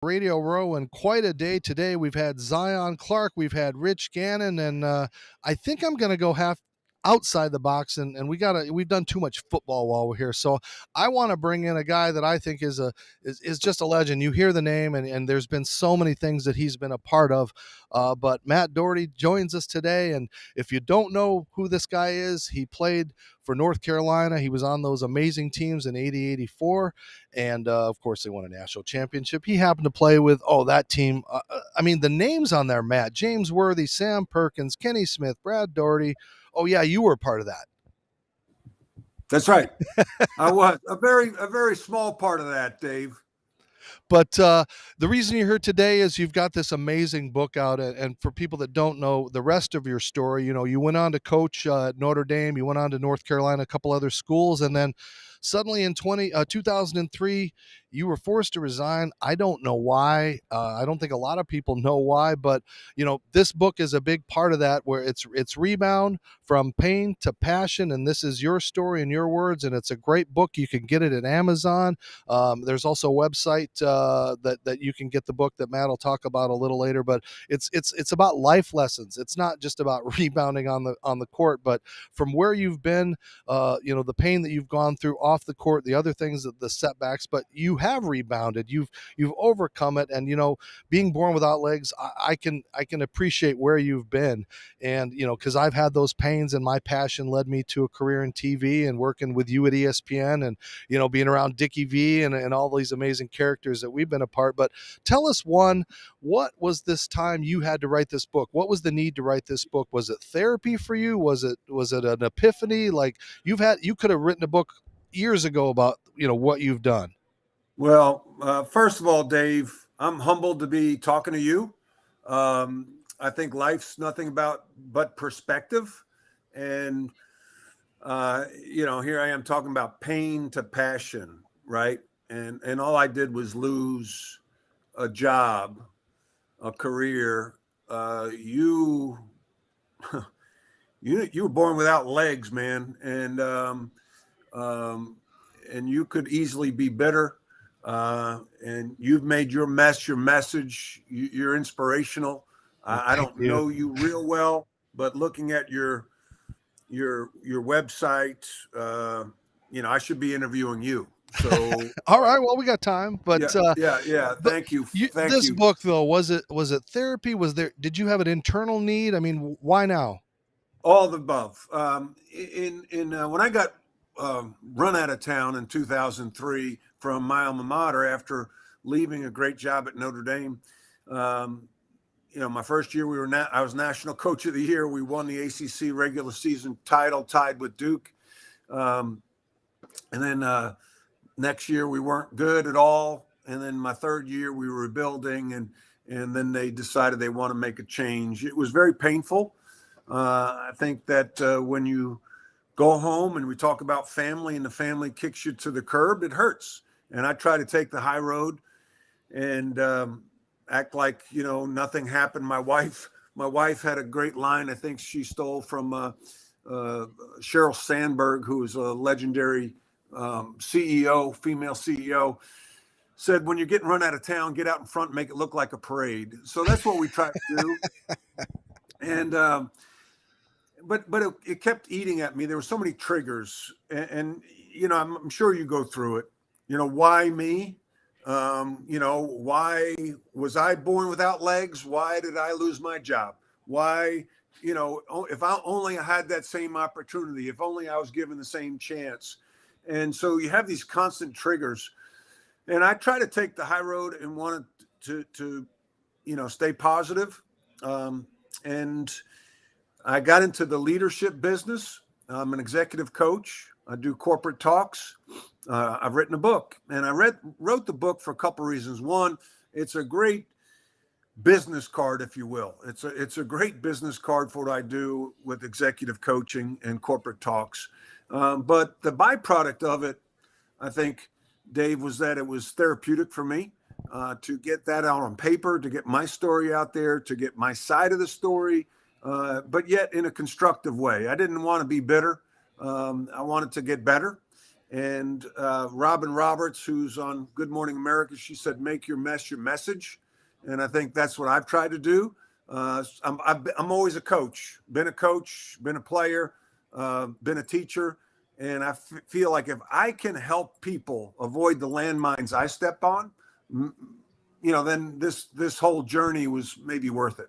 Radio Row, and quite a day today. We've had Zion Clark, we've had Rich Gannon, and I think I'm going to go half outside the box, and we've done too much football while we're here. So I want to bring in a guy that I think is just a legend. You hear the name, and there's been so many things that he's been a part of. But Matt Doherty joins us today, and if you don't know who this guy is, he played for North Carolina. He was on those amazing teams in 80-84. And of course, they won a national championship. He happened to play with, that team. I mean, the names on there, Matt: James Worthy, Sam Perkins, Kenny Smith, Brad Doherty. Oh, yeah, you were part of that. That's right. I was a very small part of that, Dave. But the reason you're here today is you've got this amazing book out. And for people that don't know the rest of your story, you went on to coach at Notre Dame, you went on to North Carolina, a couple other schools, and then suddenly in 2003, you were forced to resign. I don't know why. I don't think a lot of people know why, but this book is a big part of that, where it's Rebound, From Pain to Passion, and this is your story in your words, and it's a great book. You can get it at Amazon. There's also a website that you can get the book that Matt will talk about a little later, but it's about life lessons. It's not just about rebounding on the court, but from where you've been, the pain that you've gone through off the court, the other things, the setbacks, but you have rebounded, you've overcome it. And being born without legs, I can appreciate where you've been. And because I've had those pains, and my passion led me to a career in TV and working with you at ESPN, and being around Dickie V and all these amazing characters that we've been a part. But tell us, one, what was this time you had to write this book? What was the need to write this book? Was it therapy for you? Was it an epiphany? Like you could have written a book years ago about what you've done. Well, first of all, Dave, I'm humbled to be talking to you. I think life's nothing but perspective, and here I am talking about pain to passion, right? And all I did was lose a job, a career. You were born without legs, man, and you could easily be bitter. And you've made your mess your message. You're inspirational. I don't know you real well, but looking at your website, I should be interviewing you. So all right, well, we got time, but yeah. Thank you. This book, though, was it therapy? Did you have an internal need? I mean, why now? All the above. When I got run out of town in 2003 from my alma mater after leaving a great job at Notre Dame, my first year I was National Coach of the Year. We won the ACC regular season title, tied with Duke, and then next year we weren't good at all. And then my third year we were rebuilding, and then they decided they want to make a change. It was very painful. I think that when you go home and we talk about family and the family kicks you to the curb, it hurts. And I try to take the high road and act like, nothing happened. My wife had a great line. I think she stole from Sheryl Sandberg, who is a legendary CEO, female CEO, said, when you're getting run out of town, get out in front and make it look like a parade. So that's what we try to do. And but it kept eating at me. There were so many triggers, and I'm sure you go through it. Why me? Why was I born without legs? Why did I lose my job? Why, if I only had that same opportunity, if only I was given the same chance. And so you have these constant triggers, and I try to take the high road and wanted to stay positive. And I got into the leadership business. I'm an executive coach. I do corporate talks. I've written a book, and I wrote the book for a couple of reasons. One, it's a great business card, if you will. It's a great business card for what I do with executive coaching and corporate talks. But the byproduct of it, I think, Dave, was that it was therapeutic for me to get that out on paper, to get my story out there, to get my side of the story, but yet in a constructive way. I didn't want to be bitter. I wanted to get better. And Robin Roberts, who's on Good Morning America, she said, "Make your mess your message," and I think that's what I've tried to do. I'm always a coach, been a coach, been a player, been a teacher, and feel like if I can help people avoid the landmines I stepped on, then this whole journey was maybe worth it.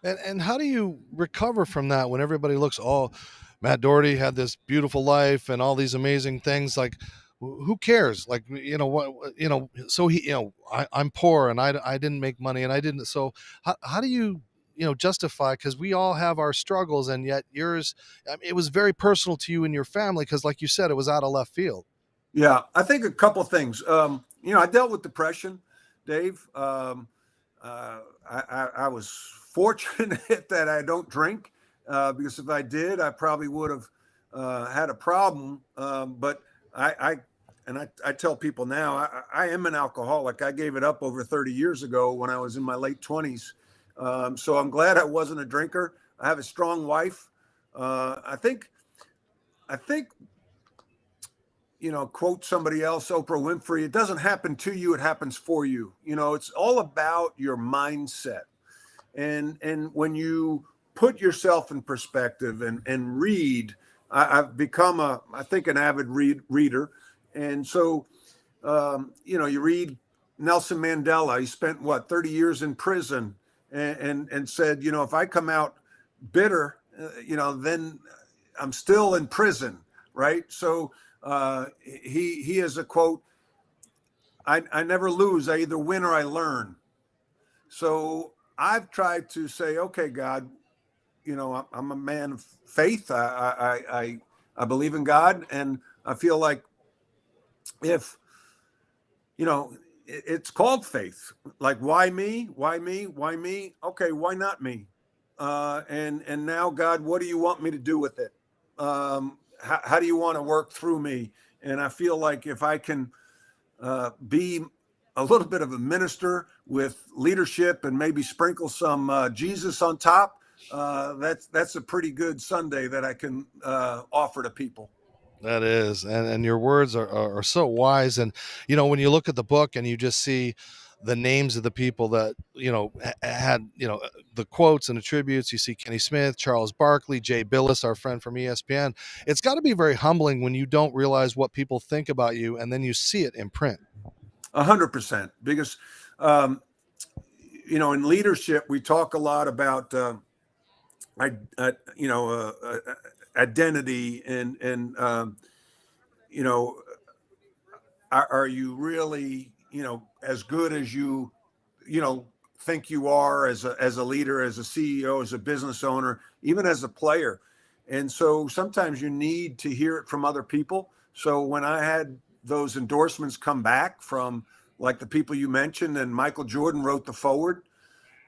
And how do you recover from that when everybody looks, oh, Matt Doherty had this beautiful life and all these amazing things? Like, who cares? Like, so I'm poor and I didn't make money and I didn't. So how do you, justify? Because we all have our struggles, and yet yours, I mean, it was very personal to you and your family. Because, like you said, it was out of left field. Yeah, I think a couple things. I dealt with depression, Dave. I was fortunate that I don't drink, because if I did, I probably would have had a problem. But I tell people now, I am an alcoholic. I gave it up over 30 years ago when I was in my late 20s. So I'm glad I wasn't a drinker. I have a strong wife. I think, quote somebody else, Oprah Winfrey, it doesn't happen to you, it happens for you. It's all about your mindset. And when you put yourself in perspective and read, I've become I think an avid reader. And so, you read Nelson Mandela. He spent 30 years in prison, and said, if I come out bitter, then I'm still in prison. Right. So, he has a quote, I never lose. I either win or I learn. So I've tried to say, okay, God, I'm a man of faith. I believe in God. And I feel like if, it's called faith, like, why me? Why me? Why me? Okay. Why not me? And now, God, what do you want me to do with it? How do you want to work through me? And I feel like if I can be a little bit of a minister with leadership and maybe sprinkle some Jesus on top, that's a pretty good Sunday that I can offer to people. That is, and your words are so wise. And when you look at the book and you just see the names of the people that had the quotes and attributes, you see Kenny Smith, Charles Barkley, Jay Billis, our friend from ESPN. It's got to be very humbling when you don't realize what people think about you, and then you see it in print. 100%, because um, in leadership we talk a lot about I, identity, and you know are you really as good as think you are as a leader, as a CEO, as a business owner, even as a player. And so sometimes you need to hear it from other people. So when I had those endorsements come back from, like, the people you mentioned, and Michael Jordan wrote the forward,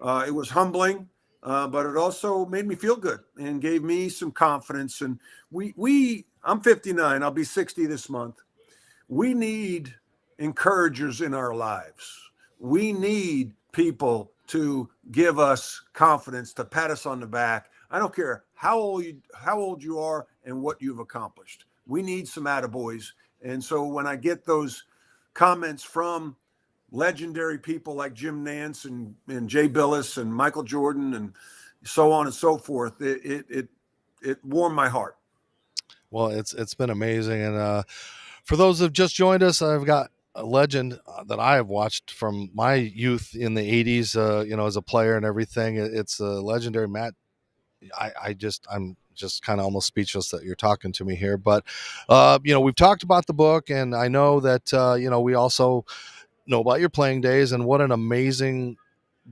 it was humbling, but it also made me feel good and gave me some confidence. And I'm 59, I'll be 60 this month. We need encouragers in our lives. We need people to give us confidence, to pat us on the back. I don't care how old you are and what you've accomplished. We need some attaboys. And so when I get those comments from legendary people like Jim Nance and Jay Billis and Michael Jordan and so on and so forth, it warmed my heart. Well, it's been amazing. And for those who've just joined us, I've got a legend that I have watched from my youth in the 80s, as a player and everything. It's a legendary Matt. I'm just kind of almost speechless that you're talking to me here. But, we've talked about the book, and I know that, we also know about your playing days and what an amazing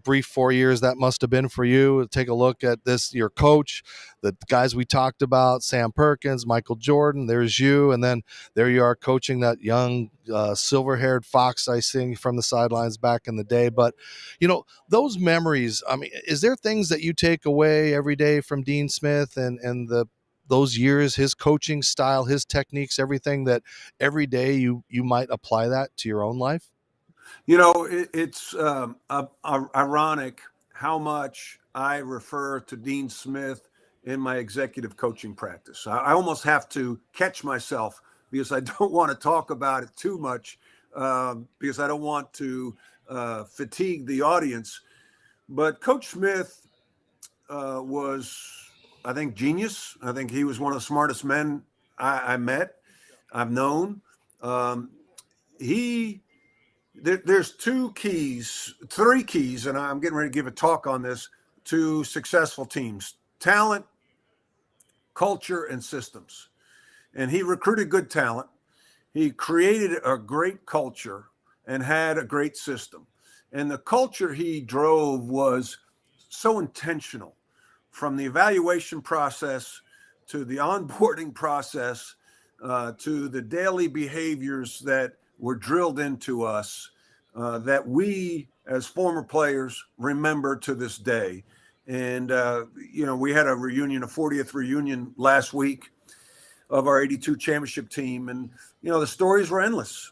brief 4 years that must have been for you. Take a look at this, your coach, the guys we talked about, Sam Perkins, Michael Jordan, there's you, and then there you are coaching that young silver-haired fox I sing from the sidelines back in the day. But those memories, I mean, is there things that you take away every day from Dean Smith and those years, his coaching style, his techniques, everything, that every day you might apply that to your own life? It's ironic how much I refer to Dean Smith in my executive coaching practice. I almost have to catch myself because I don't want to talk about it too much, because I don't want to fatigue the audience. But Coach Smith was, I think, genius. I think he was one of the smartest men I met, I've known. Um, he there's three keys, and I'm getting ready to give a talk on this, to successful teams: talent, culture, and systems. And he recruited good talent. He created a great culture and had a great system. And the culture he drove was so intentional, from the evaluation process to the onboarding process, to the daily behaviors that were drilled into us, that we as former players remember to this day. And, we had a reunion, a 40th reunion last week of our 82 championship team. And, the stories were endless,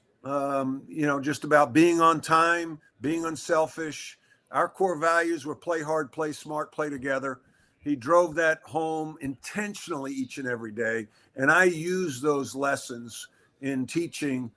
just about being on time, being unselfish. Our core values were play hard, play smart, play together. He drove that home intentionally each and every day. And I use those lessons in teaching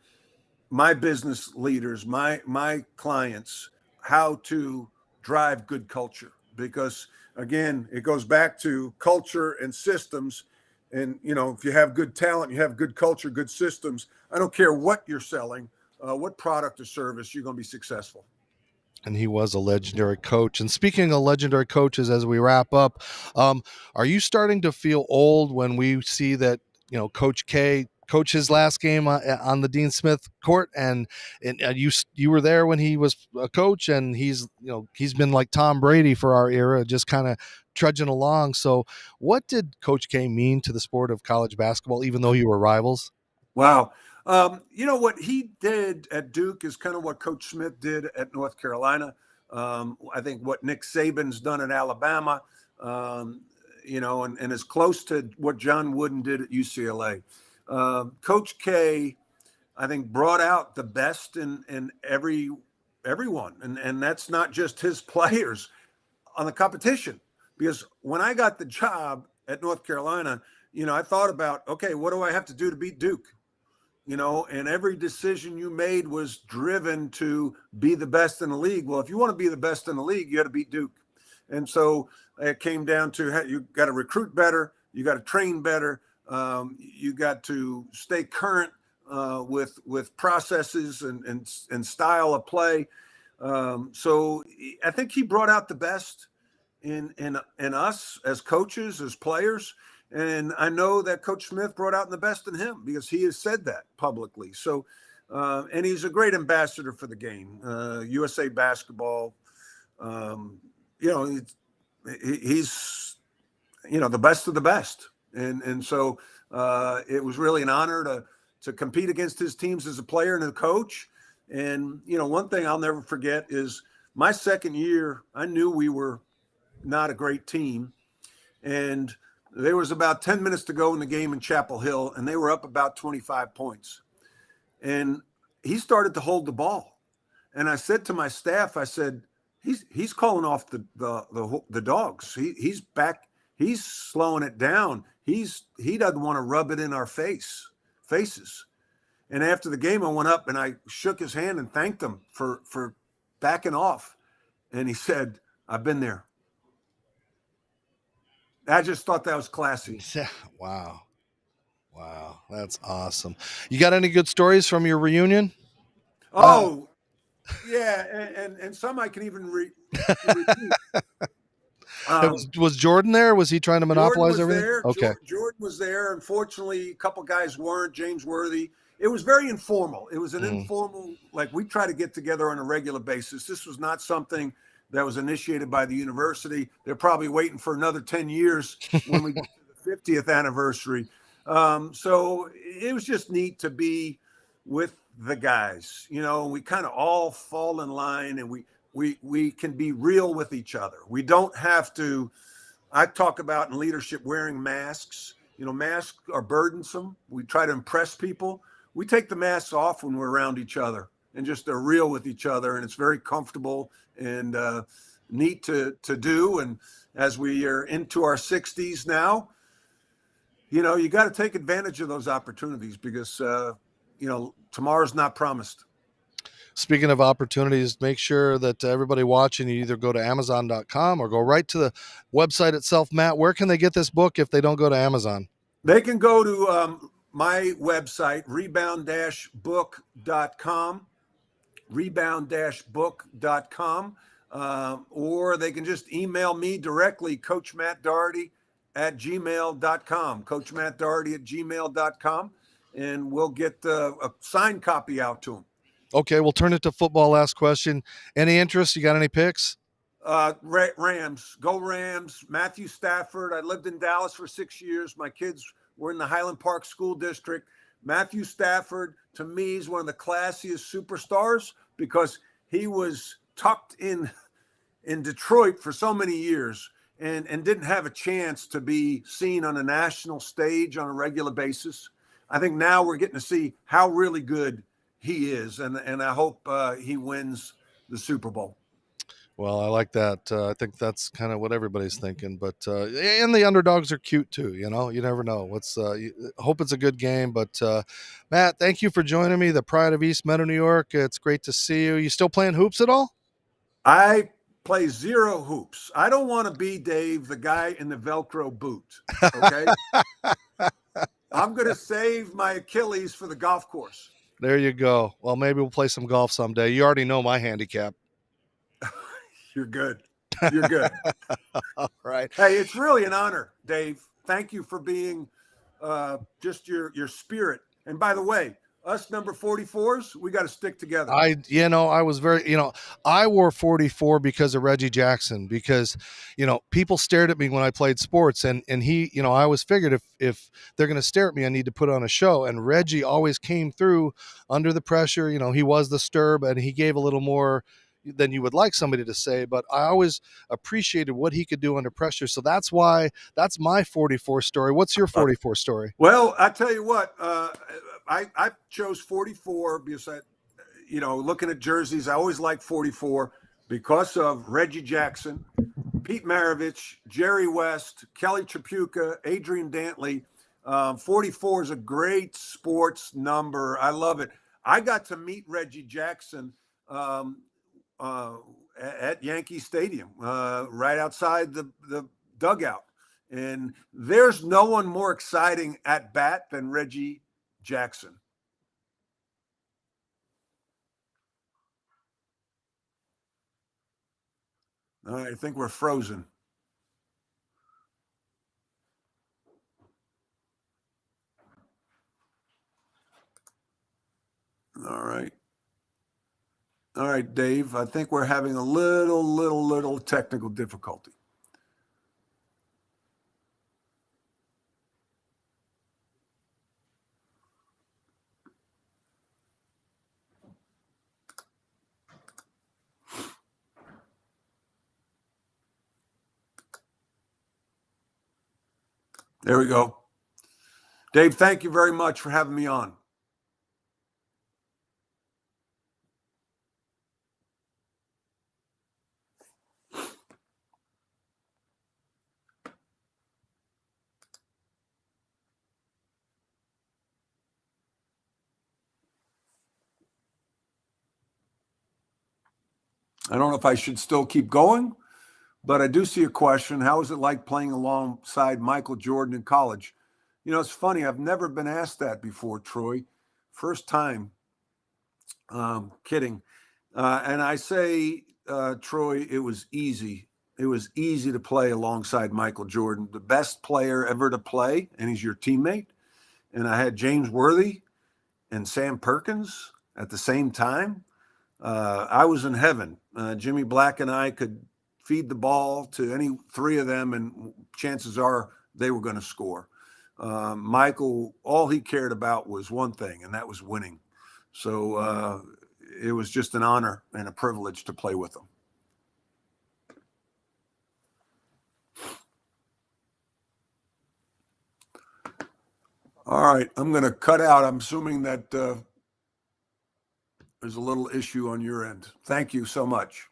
my business leaders, my clients, how to drive good culture. Because again, it goes back to culture and systems. And if you have good talent, you have good culture, good systems, I don't care what you're selling, what product or service, you're going to be successful. And he was a legendary coach. And speaking of legendary coaches, as we wrap up, are you starting to feel old when we see that, Coach K coach his last game on the Dean Smith court, and you were there when he was a coach, and he's been like Tom Brady for our era, just kind of trudging along. So what did Coach K mean to the sport of college basketball, even though you were rivals? Wow. What he did at Duke is kind of what Coach Smith did at North Carolina. I think what Nick Saban's done at Alabama, and is close to what John Wooden did at UCLA. Coach K, I think, brought out the best in everyone. And that's not just his players on the competition. Because when I got the job at North Carolina, I thought about, okay, what do I have to do to beat Duke? And every decision you made was driven to be the best in the league. Well, if you want to be the best in the league, you got to beat Duke. And so it came down to, you got to recruit better, you got to train better, you got to stay current with processes and style of play. So I think he brought out the best in us as coaches, as players. And I know that Coach Smith brought out the best in him, because he has said that publicly. So, and he's a great ambassador for the game, USA Basketball. He's the best of the best, and so it was really an honor to compete against his teams as a player and a coach. And one thing I'll never forget is my second year. I knew we were not a great team, and there was about 10 minutes to go in the game in Chapel Hill, and they were up about 25 points. And he started to hold the ball. And I said to my staff, I said, he's calling off the dogs. He's back. He's slowing it down. He doesn't want to rub it in our faces. And after the game, I went up and I shook his hand and thanked him for backing off. And he said, I've been there. I just thought that was classy. Wow. That's awesome. You got any good stories from your reunion? Oh, yeah. And some I can even repeat. Was Jordan there? Was he trying to monopolize Jordan was everything? there. Okay. Jordan was there. Unfortunately, a couple guys weren't. James Worthy. It was very informal. It was an informal, like, we try to get together on a regular basis. This was not something that was initiated by the university. They're probably waiting for another 10 years when we get to the 50th anniversary. So it was just neat to be with the guys. We kind of all fall in line, and we can be real with each other. We don't have to. I talk about in leadership wearing masks. Masks are burdensome. We try to impress people. We take the masks off when we're around each other and just are real with each other. And it's very comfortable and neat to do. And as we are into our 60s now, You got to take advantage of those opportunities because, tomorrow's not promised. Speaking of opportunities, make sure that everybody watching, you either go to Amazon.com or go right to the website itself. Matt, where can they get this book if they don't go to Amazon? They can go to my website, rebound-book.com, rebound-book.com, or they can just email me directly, Coach Matt Doherty at gmail.com, Coach Matt Doherty at gmail.com, and we'll get a signed copy out to them. Okay, we'll turn it to football. Last question. Any interest? You got any picks? Rams, go Rams. Matthew Stafford. I lived in Dallas for 6 years. My kids were in the Highland Park School District. Matthew Stafford, to me, is one of the classiest superstars because he was tucked in Detroit for so many years and didn't have a chance to be seen on a national stage on a regular basis. I think now we're getting to see how really good he is, and I hope he wins the Super Bowl. Well, I like that. I think that's kind of what everybody's thinking. But and the underdogs are cute too. You never know. Hope it's a good game. But Matt, thank you for joining me. The pride of East Meadow, New York. It's great to see you. You still playing hoops at all? I play zero hoops. I don't want to be, Dave, the guy in the Velcro boot. Okay. I'm going to save my Achilles for the golf course. There you go. Well, maybe we'll play some golf someday. You already know my handicap. You're good. You're good. All right. Hey, it's really an honor, Dave. Thank you for being just your spirit. And by the way, us number 44s, we got to stick together. I was very, I wore 44 because of Reggie Jackson, because, people stared at me when I played sports, and he, I always figured if they're going to stare at me, I need to put on a show. And Reggie always came through under the pressure. He was the stirb, and he gave a little more than you would like somebody to say, but I always appreciated what he could do under pressure. So that's my 44 story. What's your 44 story? Well, I tell you what, I chose 44 because looking at jerseys, I always like 44 because of Reggie Jackson, Pete Maravich, Jerry West, Kelly Tripucka, Adrian Dantley. 44 is a great sports number. I love it. I got to meet Reggie Jackson at Yankee Stadium, right outside the dugout. And there's no one more exciting at bat than Reggie Jackson. All right, I think we're frozen. All right. All right, Dave, I think we're having a little technical difficulty. There we go. Dave, thank you very much for having me on. I don't know if I should still keep going, but I do see a question. How was it like playing alongside Michael Jordan in college? It's funny. I've never been asked that before, Troy. First time. Kidding. And I say, Troy, it was easy. It was easy to play alongside Michael Jordan, the best player ever to play, and he's your teammate. And I had James Worthy and Sam Perkins at the same time. I was in heaven. Jimmy Black and I could feed the ball to any three of them, and chances are they were going to score. Michael, all he cared about was one thing, and that was winning. So it was just an honor and a privilege to play with him. All right, I'm going to cut out. I'm assuming that there's a little issue on your end. Thank you so much.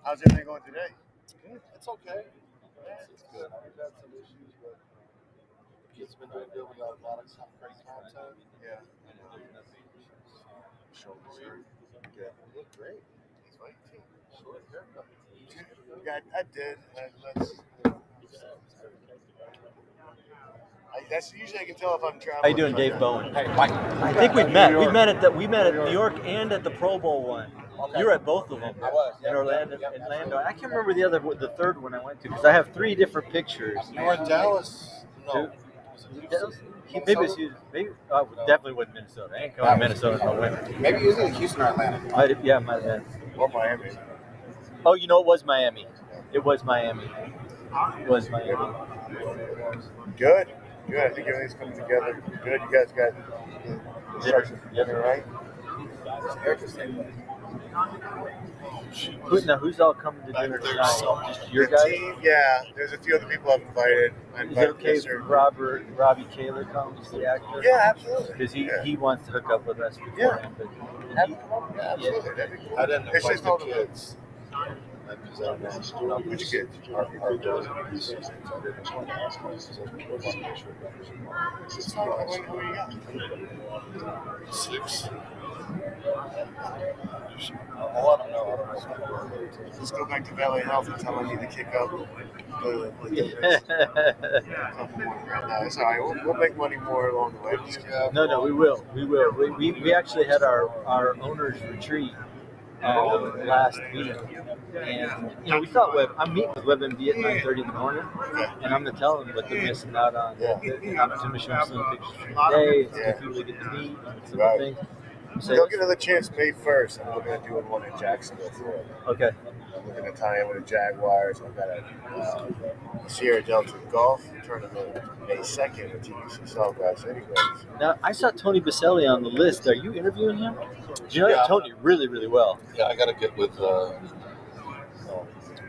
How's everything going today? Good. It's okay. It's good. We've had some issues, but it's been doing good. We got a lot of great content. Yeah. Shoulders hurt. Yeah. You look great. Short haircut. Yeah, I did. That's usually I can tell if I'm traveling. How you doing, Dave Bowen? Hey, Mike. I think we've met. We met at New York and at the Pro Bowl one. Okay. You were at both of them. I was. In Orlando. I can't remember the third one I went to because I have 3 different pictures. You were in Dallas? No. Maybe definitely wasn't Minnesota. I ain't going to Minnesota no winter. Maybe he was in Houston or Atlanta. Might have been. Or Miami. Oh, it was Miami. It was Miami. Good. I think everything's coming together. Good. You guys got dinner right? Who's all coming to dinner tonight? Just your The guys? team, yeah. There's a few other people I've invited. Is it okay if Robbie Taylor comes, the actor? Yeah, absolutely. Because he wants to hook up with us beforehand. Yeah, absolutely. That'd be cool. I didn't It's invite just the all kids. Which kids? Who you got? 6. Let's go back to Valley Health and tell them I need to kick up. It's all right. We'll make money more along the way. No, we will. We actually had our owners retreat last week, and we thought I'm meeting with WebMD at 9:30 in the morning, and I'm gonna tell them what they're missing out on. I'm gonna show them some pictures from today. It's people they get to meet and some things. They'll get another chance May 1st. I'm looking at doing one in Jacksonville, Florida. Okay. I'm looking to tie in with the Jaguars. I've got a Sierra Delta Golf tournament May 2nd with TBC Sawgrass anyways. Now, I saw Tony Baselli on the list. Are you interviewing him? Do you know Tony really, really well? Yeah, I got to get with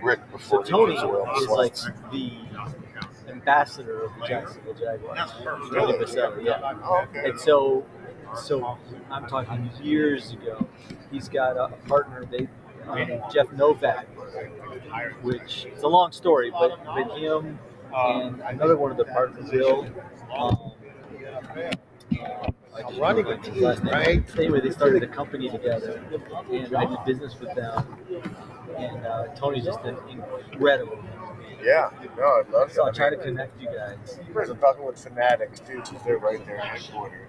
Rick before. So Tony is like the ambassador of the Jacksonville Jaguars. Tony Baselli, yeah. Oh, okay. And so I'm talking years ago. He's got a partner, Jeff Novak, which it's a long story, but him and another one of the partners, Bill. Running a team, right? Anyway, they started a company together, and I did business with them. And Tony's just an incredible. Yeah, no, I'd love So I'll to. try to connect you guys. I'm talking with Fanatics too, because they're right there in headquarters.